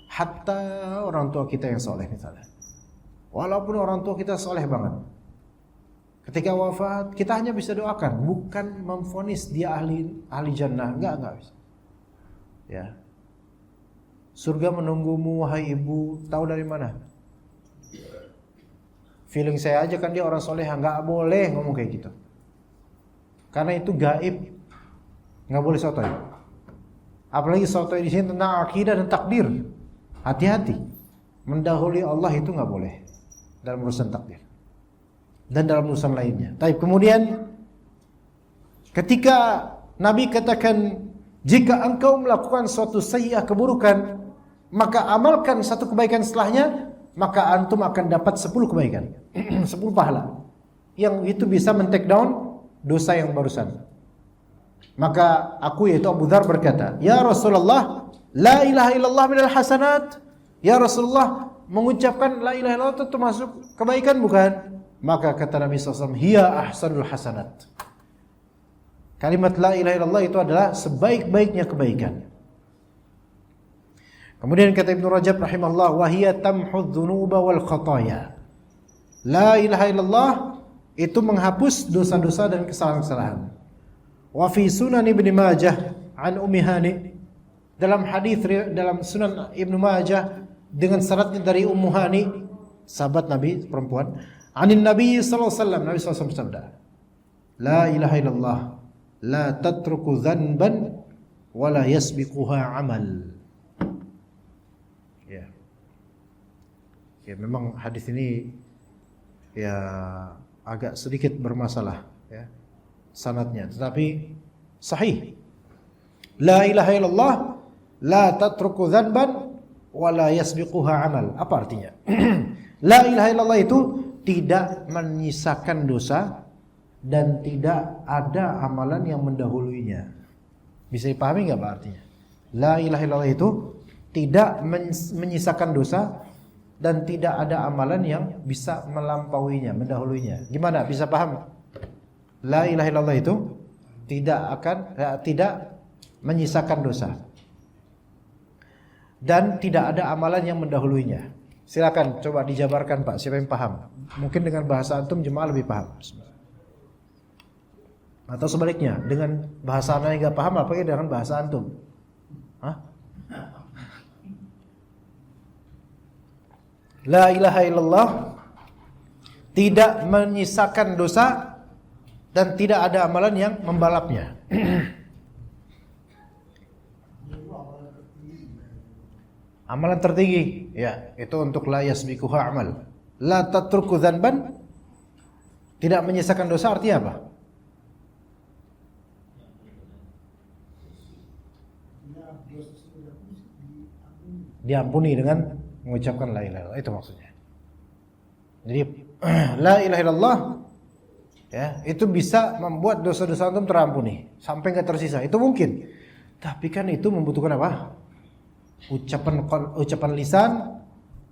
Hatta orang tua kita yang soleh misalnya, walaupun orang tua kita soleh banget, ketika wafat kita hanya bisa doakan, bukan memvonis dia ahli jannah. Enggak bisa. Ya. Surga menunggumu wahai ibu, tahu dari mana? Feeling saya aja kan dia orang soleh, enggak boleh ngomong kayak gitu. Karena itu gaib. Enggak boleh sotoy. Apalagi sotoy di sini tentang akidah dan takdir. Hati-hati. Mendahului Allah itu enggak boleh dalam urusan takdir dan dalam urusan lainnya. Tapi kemudian ketika Nabi katakan, jika engkau melakukan suatu sayyi'ah, keburukan, maka amalkan satu kebaikan setelahnya, maka antum akan dapat 10 kebaikan. 10 pahala. Yang itu bisa men-take down dosa yang barusan. Maka aku, yaitu Abu Dzar, berkata, ya Rasulullah, la ilaha illallah minal hasanat. Ya Rasulullah, mengucapkan la ilaha illallah itu termasuk kebaikan bukan? Maka kata Nabi SAW, hiya ahsanul hasanat. Kalimat la ilaha illallah itu adalah sebaik-baiknya kebaikan. Kemudian kata Ibnu Rajab rahimahullah, wa hiya tamhudz dzunuba wal khataya. La ilaha illallah itu menghapus dosa-dosa dan kesalahan-kesalahan. Wa fi Sunan Ibnu Majah an Ummi Hani, dalam hadis dalam Sunan Ibnu Majah dengan syaratnya dari Ummu Hani, sahabat Nabi perempuan, anin Nabi sallallahu alaihi wasallam, Nabi sallallahu alaihi wasallam bersabda, la ilaha illallah la tatruku dzanban wa la yasbiquha amal. Ya. Ya, memang hadis ini ya agak sedikit bermasalah ya sanadnya, tetapi sahih. La ilaha illallah la tatruku dzanban wa la yasbiquha amal. Apa artinya? La ilaha illallah itu tidak menyisakan dosa dan tidak ada amalan yang mendahuluinya. Bisa dipahami enggak Pak artinya? La ilaha illallah itu tidak menyisakan dosa dan tidak ada amalan yang bisa melampauinya, mendahuluinya. Gimana? Bisa paham? La ilaha illallah itu tidak menyisakan dosa dan tidak ada amalan yang mendahuluinya. Silakan coba dijabarkan Pak, siapa yang paham? Mungkin dengan bahasa antum jemaah lebih paham. Atau sebaliknya, dengan bahasa anda yang enggak paham apalagi dengan bahasa antum. Hah? La ilaha illallah tidak menyisakan dosa dan tidak ada amalan yang membalapnya. Amalan tertinggi, ya, itu untuk la yasbiquha amal. La tatruku dzanban, tidak menyisakan dosa artinya apa? Diampuni dengan mengucapkan la ilaha illallah, itu maksudnya. Jadi la ilaha illallah, ya, itu bisa membuat dosa-dosa antum terampuni sampai enggak tersisa. Itu mungkin. Tapi kan itu membutuhkan apa? Ucapan lisan,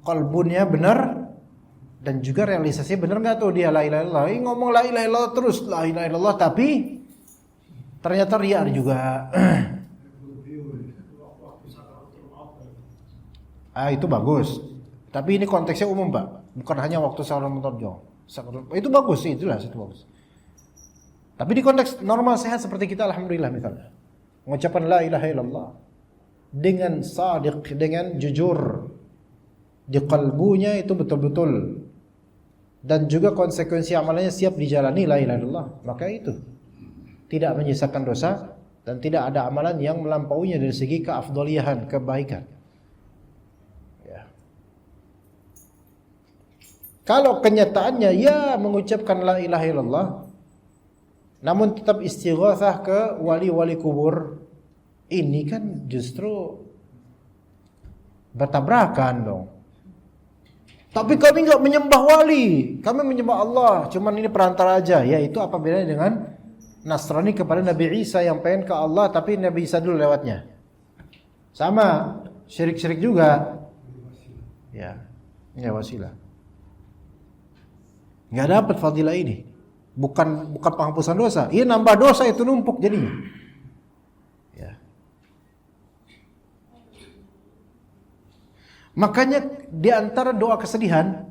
qalbunnya benar, dan juga realisasinya benar enggak tuh dia la ilaha illallah. Ngomong la ilaha illallah terus la ilaha illallah tapi ternyata riya juga. Itu bagus. Tapi ini konteksnya umum, Pak. Bukan hanya waktu salat mutarjong. Itu bagus sih, jelas itu bagus. Tapi di konteks normal sehat seperti kita, alhamdulillah misalnya, mengucapkan la ilaha illallah dengan sadiq, dengan jujur di qalbunya itu betul-betul, dan juga konsekuensi amalannya siap dijalani la ilaha illallah, maka itu tidak menyisakan dosa dan tidak ada amalan yang melampauinya dari segi keafdoliyahan, kebaikan. Ya. Kalau kenyataannya ya mengucapkan la ilaha illallah namun tetap istighatsah ke wali-wali kubur, ini kan justru bertabrakan dong. Tapi kami enggak menyembah wali, kami menyembah Allah, cuman ini perantara aja. Ya, itu apa bedanya dengan Nasrani kepada Nabi Isa yang pengen ke Allah tapi Nabi Isa dulu lewatnya? Sama, syirik-syirik juga. Ya, wasilah. Enggak dapat fadilah ini. Bukan penghapusan dosa. Iya, nambah dosa, itu numpuk jadinya. Ya. Makanya di antara doa kesedihan,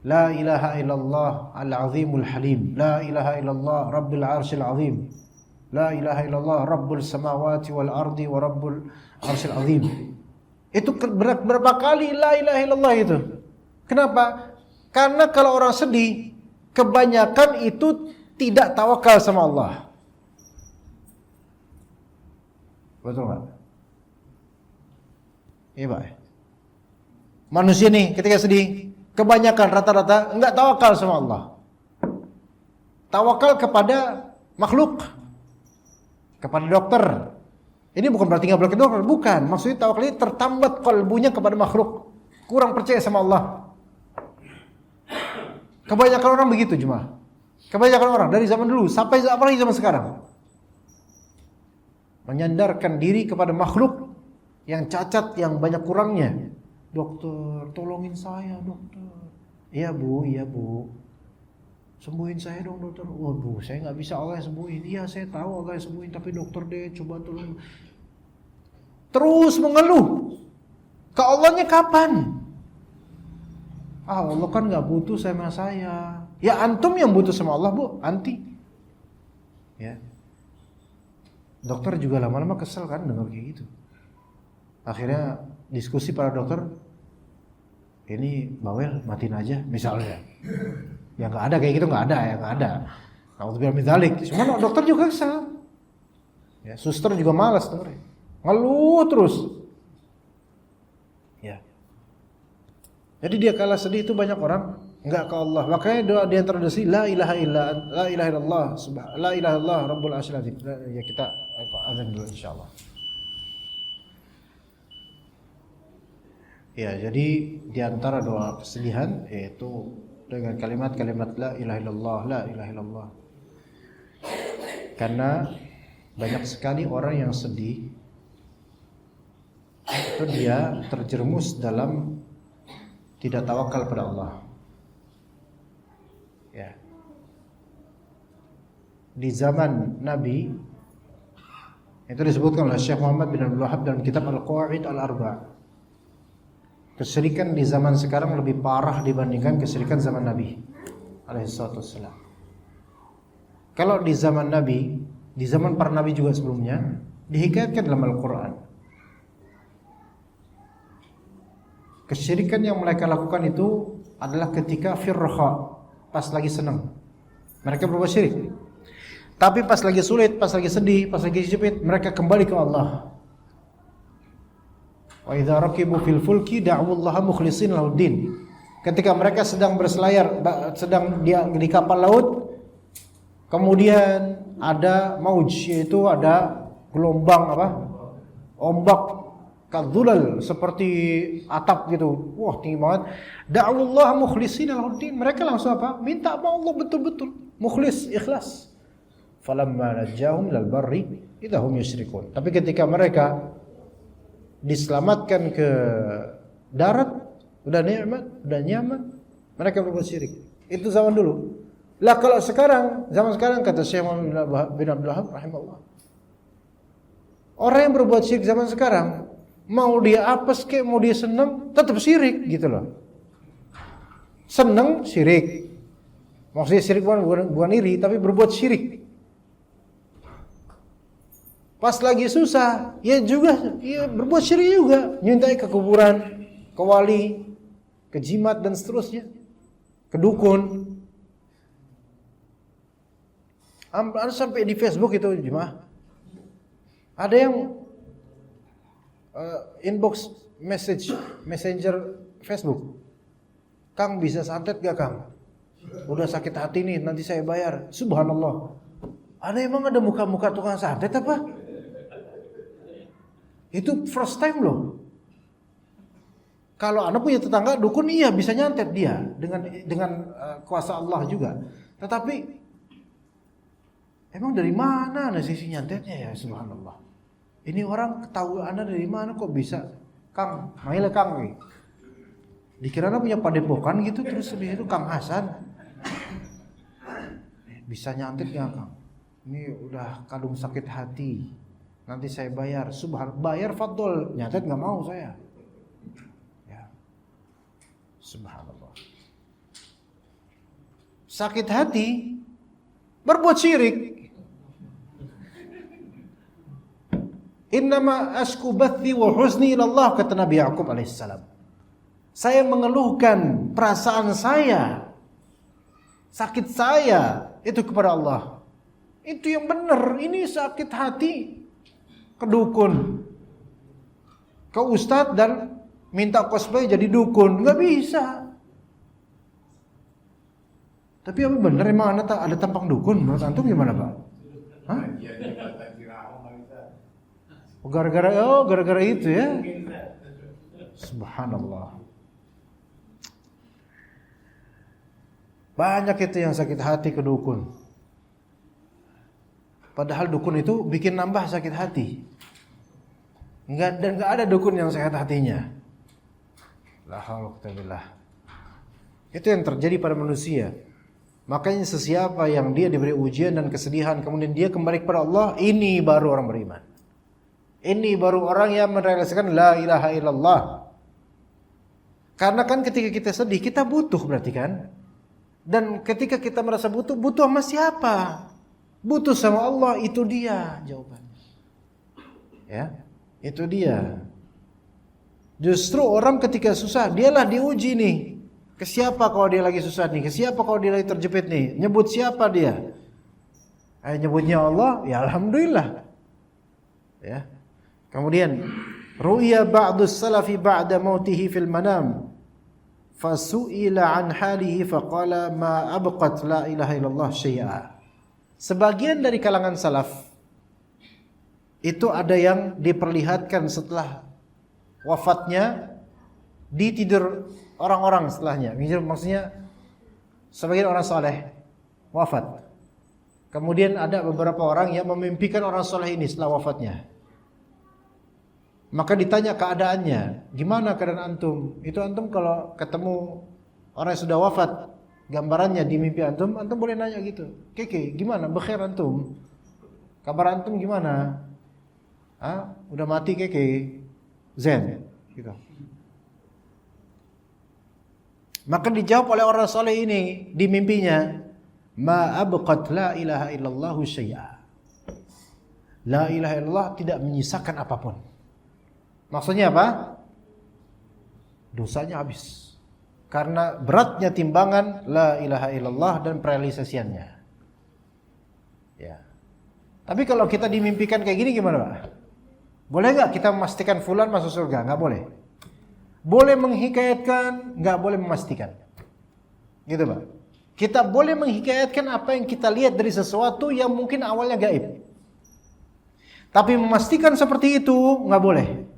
la ilaha illallah al-azimul halim, la ilaha illallah rabbil arsyil azim, la ilaha illallah rabbul samawati wal ardi wa rabbul arsyil azim. Itu berapa kali la ilaha illallah itu? Kenapa? Karena kalau orang sedih, kebanyakan itu tidak tawakal sama Allah. Betul nggak? Iya, Pak. Manusia nih ketika sedih, kebanyakan rata-rata enggak tawakal sama Allah. Tawakal kepada makhluk, kepada dokter. Ini bukan berarti nggak boleh ke dokter, bukan. Maksudnya tawakal ini tertambat kalbunya kepada makhluk, kurang percaya sama Allah. Kebanyakan orang begitu, jemaah. Kebanyakan orang dari zaman dulu sampai apalagi zaman sekarang, menyandarkan diri kepada makhluk yang cacat, yang banyak kurangnya. Dokter, tolongin saya, dokter. Iya bu, sembuhin saya dong, dokter. Waduh, saya nggak bisa, Allah yang sembuhin. Iya, saya tahu Allah yang sembuhin, tapi dokter deh, coba tolong. Terus mengeluh. Ke Allahnya kapan? Allah kan nggak butuh sama saya. Ya antum yang butuh sama Allah, bu, anti. Ya. Dokter juga lama-lama kesel kan dengar kayak gitu. Akhirnya diskusi para dokter, ini bawel matiin aja misalnya. Ya nggak ada kayak gitu, nggak ada. Nauzubillah min dzalik. Cuma dokter juga kesel. Ya, suster juga malas dengerin. Ngeluh terus. Ya. Jadi dia kalah sedih itu banyak orang enggak ke Allah. Makanya doa di antara doa la ilaha illallah, la ilaha illallah rabbul arsyil azim. Ya, kita azan dulu insyaallah. Ya, jadi di antara doa kesedihan yaitu dengan kalimat-kalimat la ilaha illallah, la ilaha illallah. Karena banyak sekali orang yang sedih itu dia terjerumus dalam tidak tawakal pada Allah. Ya. Di zaman Nabi itu disebutkan oleh Syekh Muhammad bin Abdul Wahhab dalam kitab Al-Qawaid Al-Arba'. Kesyirikan di zaman sekarang lebih parah dibandingkan kesyirikan zaman Nabi alaihissalatu wassalam. Kalau di zaman Nabi, di zaman para nabi juga sebelumnya, dihikayatkan dalam Al-Quran, kesyirikan yang mereka lakukan itu adalah ketika firraha, pas lagi senang, mereka berbuat syirik. Tapi pas lagi sulit, pas lagi sedih, pas lagi jepit, mereka kembali ke Allah. Wa idza rakibu fil fulki da'wullaha mukhlishina lahuddin. Ketika mereka sedang berselayar, sedang di kapal laut, kemudian ada mauj, yaitu ada gelombang ombak kadzulal, seperti atap gitu. Wah, tinggi banget. Da'wullaha mukhlishina lahuddin. Mereka langsung minta sama Allah betul-betul, mukhlis, ikhlas. Falamma najjahum ilal barri idza hum yusyrikun. Tapi ketika mereka diselamatkan ke darat, udah nikmat, udah nyaman, mereka berbuat syirik. Itu zaman dulu. Lah kalau sekarang, zaman sekarang, kata Syekh Muhammad bin Abdul Wahab rahimahullah, orang yang berbuat syirik zaman sekarang, mau dia apes kek, mau dia senang, tetap syirik gitu loh. Senang syirik. Maksudnya syirik bukan iri, tapi berbuat syirik. Pas lagi susah, ya berbuat syirik juga, nyintai ke kuburan, ke wali, ke jimat dan seterusnya, ke dukun. Ada sampai di Facebook itu jemaah, ada yang inbox messenger Facebook, Kang bisa santet gak Kang? Udah sakit hati nih, nanti saya bayar. Subhanallah. Emang ada muka-muka tukang santet apa? Itu first time loh. Kalau Anda punya tetangga dukun, iya bisa nyantet dia dengan kuasa Allah juga. Tetapi emang dari mana sisi nyantetnya ya, subhanallah. Ini orang tahu Anda dari mana kok bisa? Kang, maile Kang nih. Dikira Anda punya padepokan gitu, terus habis itu Kang Hasan bisa nyantet nggak Kang? Ini udah kadung sakit hati, nanti saya bayar. Bayar fadol, nyantet nggak mau saya. Ya, subhanallah. Sakit hati, berbuat syirik. Innama asku bathi wa huzni ilallah, kata Nabi Ya'qub alaihissalam. Saya mengeluhkan perasaan saya, sakit saya itu kepada Allah. Itu yang benar. Ini sakit hati ke dukun, ke ustadz dan minta cosplay jadi dukun, nggak bisa. Tapi apa benar emang ada tampang dukun? Menurut antum gimana Pak? Hah? Gara-gara itu ya. Subhanallah. Banyak itu yang sakit hati ke dukun. Padahal dukun itu bikin nambah sakit hati. Enggak ada dukun yang sakit hatinya. La haula wala quwwata illa billah. Itu yang terjadi pada manusia. Makanya sesiapa yang dia diberi ujian dan kesedihan, kemudian dia kembali kepada Allah, ini baru orang beriman. Ini baru orang yang merealisasikan la ilaha illallah. Karena kan ketika kita sedih, kita butuh berarti kan? Dan ketika kita merasa butuh sama siapa? Butuh sama Allah, itu dia jawabannya. Ya, itu dia. Justru orang ketika susah, dialah diuji nih. Ke siapa kalau dia lagi susah nih? Ke siapa kalau dia lagi terjepit nih? Nyebut siapa dia? Nyebutnya Allah, ya alhamdulillah. Ya. Kemudian ru'ya ba'dus salafi ba'da mautihi fil manam fasu'ila an halihi faqala ma abqat la ilaha illallah syai'a. Sebagian dari kalangan salaf itu ada yang diperlihatkan setelah wafatnya ditidur orang-orang setelahnya. Maksudnya sebagian orang saleh wafat. Kemudian ada beberapa orang yang memimpikan orang saleh ini setelah wafatnya. Maka ditanya keadaannya, gimana keadaan antum? Itu antum kalau ketemu orang yang sudah wafat, gambarannya di mimpi antum boleh nanya gitu. Keke, gimana? Bekhair antum? Kabar antum gimana? Udah mati keke? Zen, gitu. Maka dijawab oleh orang soleh ini di mimpinya, ma abqat la ilaha illallah syai'a. La ilaha illallah tidak menyisakan apapun. Maksudnya apa? Dosanya habis. Karena beratnya timbangan la ilaha illallah dan perealisasiannya. Ya. Tapi kalau kita dimimpikan kayak gini gimana Pak? Boleh nggak kita memastikan fulan masuk surga? Nggak boleh. Boleh menghikayatkan, nggak boleh memastikan. Gitu Pak. Kita boleh menghikayatkan apa yang kita lihat dari sesuatu yang mungkin awalnya gaib. Tapi memastikan seperti itu nggak boleh.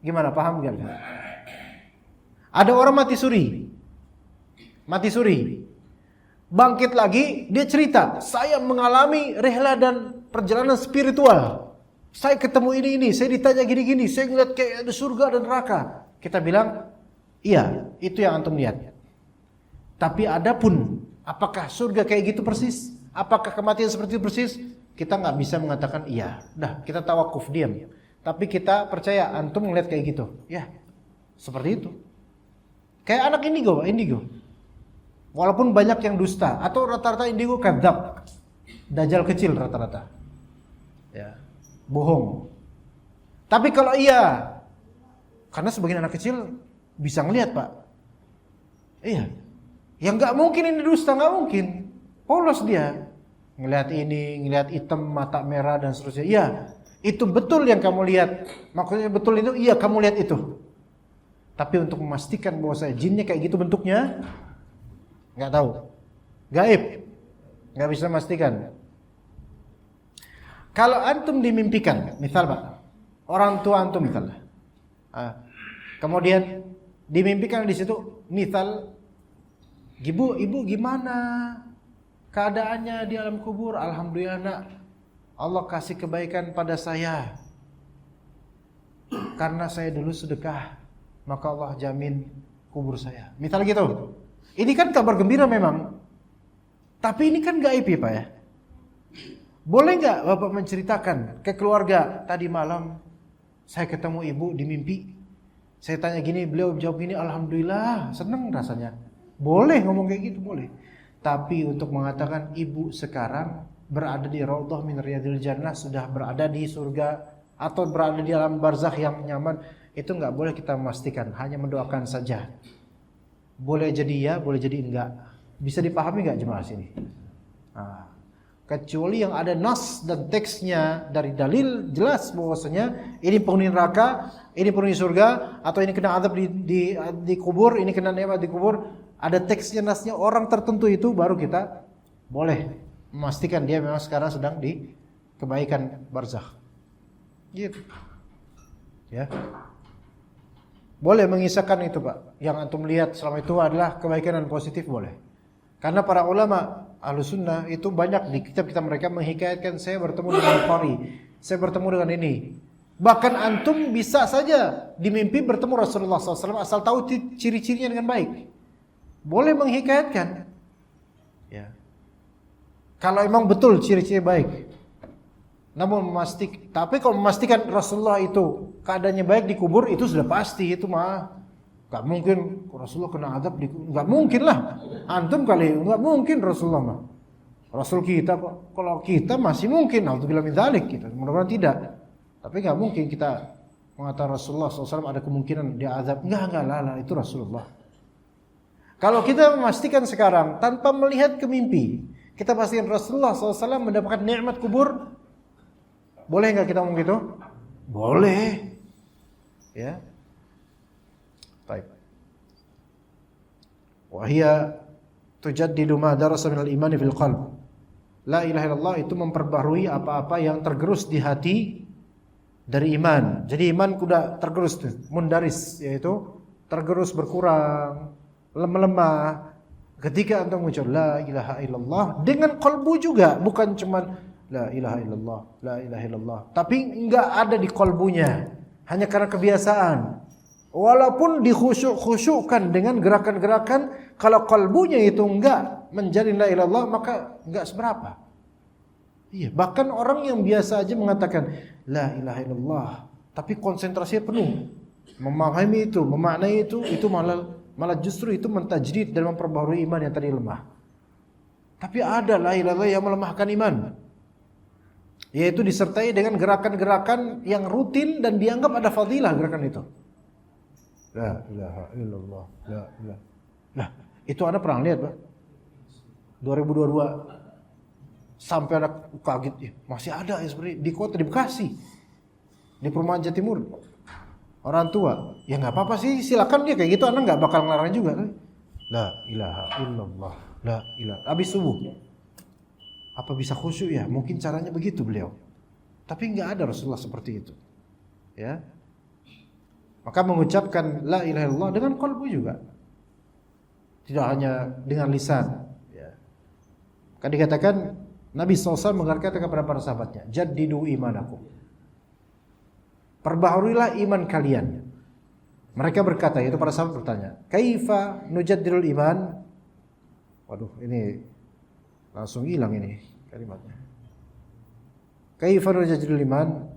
Gimana, paham nggak? Ada orang mati suri. Bangkit lagi, dia cerita, saya mengalami rehla dan perjalanan spiritual. Saya ketemu ini, saya ditanya gini-gini, saya ngeliat kayak ada surga dan neraka. Kita bilang, iya, itu yang antum lihat. Tapi adapun, apakah surga kayak gitu persis? Apakah kematian seperti itu persis? Kita nggak bisa mengatakan iya. Dah, kita tawakuf, diam. Tapi kita percaya, antum ngeliat kayak gitu. Ya, seperti itu. Kayak anak indigo. Walaupun banyak yang dusta, atau rata-rata indigo kadzab, dajjal kecil rata-rata. Ya. Bohong. Tapi kalau iya, karena sebagian anak kecil bisa ngelihat Pak. Iya. Yang nggak mungkin ini dusta, nggak mungkin. Polos dia. Ngelihat ini, ngelihat hitam, mata merah dan seterusnya. Iya, itu betul yang kamu lihat. Maksudnya betul itu, iya kamu lihat itu. Tapi untuk memastikan bahwa saya jinnya kayak gitu bentuknya, nggak tahu. Gaib. Nggak bisa memastikan. Kalau antum dimimpikan, misal Pak, orang tua antum misalnya, kemudian dimimpikan di situ, misal, ibu gimana keadaannya di alam kubur? Alhamdulillah nak, Allah kasih kebaikan pada saya, karena saya dulu sedekah, maka Allah jamin kubur saya. Misal gitu. Ini kan kabar gembira memang, tapi ini kan gaib ya Pak ya. Boleh nggak Bapak menceritakan ke keluarga, tadi malam saya ketemu ibu di mimpi, saya tanya gini, beliau jawab gini, alhamdulillah, seneng rasanya. Boleh ngomong kayak gitu, boleh. Tapi untuk mengatakan ibu sekarang berada di Raudhah min Riyadil Jannah, sudah berada di surga atau berada di alam barzakh yang nyaman, itu nggak boleh kita memastikan, hanya mendoakan saja. Boleh jadi ya, boleh jadi enggak. Bisa dipahami nggak jemaah sini? Kecuali yang ada nas dan teksnya dari dalil jelas bahwasanya ini penghuni neraka, ini penghuni surga, atau ini kena azab di kubur, ini kena nikmat di kubur, ada teksnya, nasnya orang tertentu, itu baru kita boleh memastikan dia memang sekarang sedang di kebaikan barzakh. Gitu. Ya. Boleh mengisahkan itu Pak. Yang antum lihat selama itu adalah kebaikan dan positif, boleh. Karena para ulama Ahlussunnah itu banyak di kitab-kitab mereka menghikayatkan, saya bertemu dengan Qari, saya bertemu dengan ini. Bahkan antum bisa saja di mimpi bertemu Rasulullah SAW asal tahu ciri-cirinya dengan baik. Boleh menghikayatkan. Ya. Kalau emang betul ciri-ciri baik. Namun tapi kalau memastikan Rasulullah itu keadaannya baik di kubur, itu sudah pasti, itu mah gak mungkin Rasulullah kena azab di kubur. Gak mungkin lah. Antum kali gak mungkin Rasulullah mah. Rasul kita kok, kalau kita masih mungkin, alhamdulillah min dzalik, kita mudah-mudahan tidak. Tapi gak mungkin kita mengatakan Rasulullah SAW ada kemungkinan dia azab. Enggak lah, itu Rasulullah. Kalau kita memastikan sekarang tanpa melihat ke mimpi, kita pastikan Rasulullah SAW mendapatkan nikmat kubur, boleh nggak kita ngomong gitu? Boleh. Ya. Baik. Wahia tujaddidu ma darasa minal imani fil qalb. La ilaha illallah itu memperbaharui apa-apa yang tergerus di hati dari iman. Jadi iman kuda tergerus tuh, mundaris, yaitu tergerus, berkurang, lemah. Ketika antum mengucap la ilaha illallah dengan qalbu juga, bukan cuman la ilaha illallah, la ilaha illallah, tapi enggak ada di qalbunya, hanya karena kebiasaan. Walaupun dikhusyuk-khusyukkan dengan gerakan-gerakan, kalau kalbunya itu enggak menjadi la ilaha illallah, maka enggak seberapa. Iya, bahkan orang yang biasa aja mengatakan la ilaha illallah, tapi konsentrasinya penuh, memahami itu, memaknai itu malah justru itu mentajdid dan memperbaharui iman yang tadi lemah. Tapi ada la ilaha illallah yang melemahkan iman, yaitu disertai dengan gerakan-gerakan yang rutin dan dianggap ada fadilah gerakan itu. La ilaha illallah, la ilaha. Nah, itu Anda pernah lihat, Pak? 2022 sampai ada kaget ya, masih ada ya seperti di kota di Bekasi. di perumahan Jatimur. Orang tua, ya nggak apa-apa sih, silakan dia kayak gitu, anak nggak bakal ngelarang juga. La ilaha illallah, la ilaha. Habis subuh, apa bisa khusyuk ya? Mungkin caranya begitu beliau. Tapi nggak ada Rasulullah seperti itu. Ya, maka mengucapkan la ilaha illallah dengan qalbu juga, tidak hanya dengan lisan. Ya. Kan dikatakan Nabi SAW mengatakan kepada para sahabatnya, jaddidu imanakum, perbaharuilah iman kalian. Mereka berkata, yaitu para sahabat bertanya, kaifa nujaddidul iman? Waduh, ini langsung hilang ini kalimatnya. Kaifa nujaddidul iman?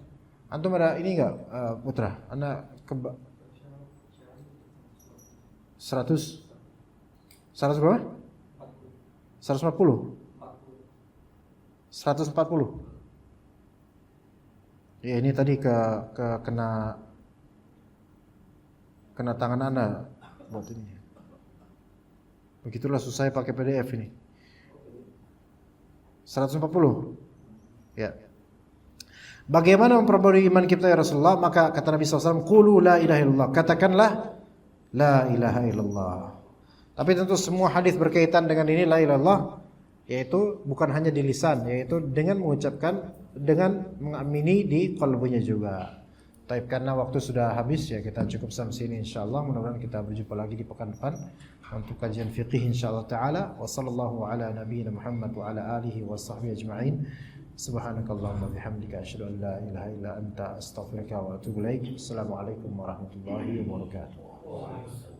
Antum ada ini enggak, Putra? Anda 100 berapa? 140. 140. Ya ini tadi kena tangan Anda buat ini. Begitulah susah pakai PDF ini. 140. Ya. Bagaimana memperbarui iman kita ya Rasulullah? Maka kata Nabi SAW, qulu la ilaha illallah. Katakanlah la ilaha illallah. Tapi tentu semua hadis berkaitan dengan ini la ilaha illallah, yaitu bukan hanya di lisan, yaitu dengan mengucapkan, dengan mengamini di qalbunya juga. Tapi karena waktu sudah habis ya kita cukup sampai sini insyaallah. Mudah-mudahan kita berjumpa lagi di pekan depan untuk kajian fiqih insyaallah taala. Wa sallallahu ala nabiyyina Muhammad wa ala alihi wa sahbihi ajma'in. Subhanakallahumma bihamdika asyhadu an la ilaha illa anta astaghfiruka wa atubu ilaik. Assalamualaikum warahmatullahi wabarakatuh.